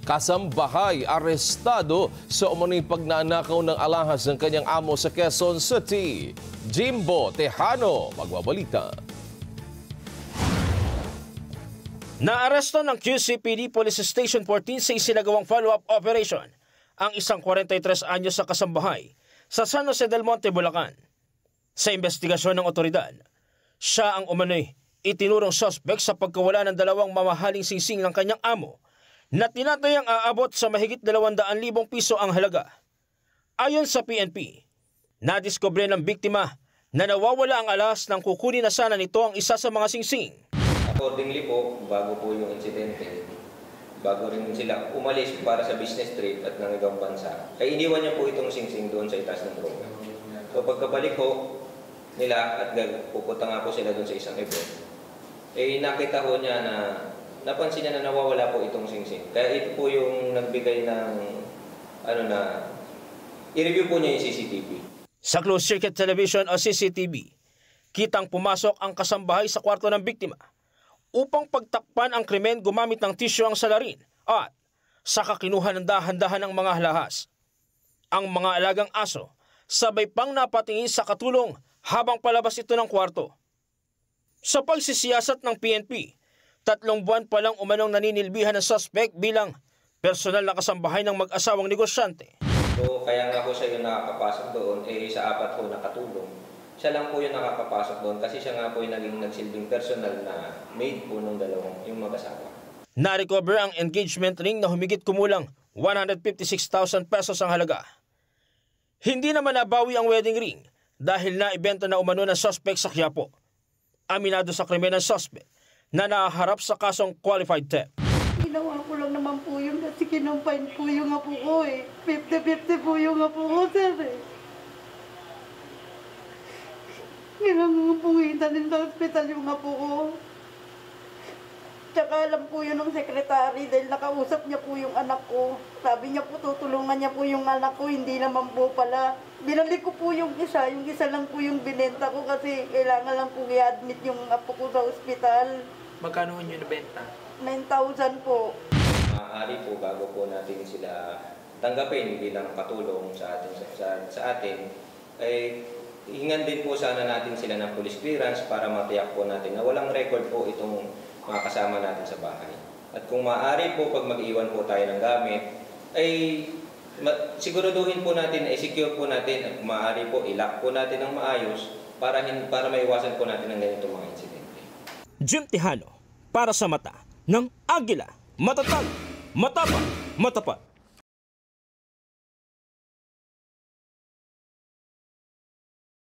Kasambahay arestado sa umano'y pagnanakaw ng alahas ng kanyang amo sa Quezon City. Jimbo Tejano, magbabalita. Naaresto ng QCPD Police Station 14 sa isinagawang follow-up operation ang isang 43 anyos sa kasambahay sa San Jose del Monte, Bulacan. Sa investigasyon ng otoridad, siya ang umano'y itinurong suspect sa pagkawala ng dalawang mamahaling singsing ng kanyang amo na tinatayang aabot sa mahigit 200,000 piso ang halaga. Ayon sa PNP, nadiskubre ng biktima na nawawala ang alas nang kukunin na sana nito ang isa sa mga singsing. Accordingly po, bago po yung insidente, bago rin sila umalis para sa business trip at ng ibang bansa, ay iniwan niya po itong singsing doon sa itaas ng droga. So pagkabalik po nila at pupunta nga po sila doon sa isang event, eh nakita ko niya na napansin niya na nawawala po itong singsing. Kaya ito po yung nagbigay ng i-review po niya yung CCTV. Sa closed circuit television o CCTV, kitang pumasok ang kasambahay sa kwarto ng biktima upang pagtakpan ang krimen gumamit ng tissue ang salarin at saka kinuha ng dahan-dahan ng mga alahas. Ang mga alagang aso sabay pang napatingin sa katulong habang palabas ito ng kwarto. Sa pagsisiyasat ng PNP, 3 buwan pa lang umanong naninilbihan ng suspect bilang personal na kasambahay ng mag-asawang negosyante. So kaya nga po siya yung nakakapasok doon, sa 4 po nakatulong. Siya lang po yung nakakapasok doon kasi siya nga po yung naging nagsilbing personal na maid po ng dalawang yung mag-asawa. Na-recover ang engagement ring na humigit kumulang 156,000 pesos ang halaga. Hindi naman nabawi ang wedding ring dahil naibenta na umano ng suspect sa Quiapo. Aminado sa krimen ng suspect na naharap sa kasong qualified theft. Ginawa ko lang naman po yun kasi kinumpain po yung apo ko 50-50 po yung apo ko, sir Kailangan pong din sa ospital yung apo ko. Tsaka alam po yun ng sekretary dahil nakausap niya po yung anak ko. Sabi niya po tutulungan niya po yung anak ko, hindi naman po pala. Binalik ko po yung isa lang po yung binenta ko kasi kailangan lang po i-admit yung apo ko sa ospital. Magkano nyo nabenta? 9,000 po. Maaari po bago po natin sila tanggapin bilang katulong sa atin, ay hingan din po sana natin sila ng police clearance para matiyak po natin na walang record po itong mga kasama natin sa bahay. At kung maaari po pag mag-iwan po tayo ng gamit, ay siguraduhin po natin, ay secure po natin at maaari po ilock po natin ng maayos para maiwasan po natin ang ganitong mga insidente. Jim Tejano, para sa mata ng Agila, matatag, matapang, matapat.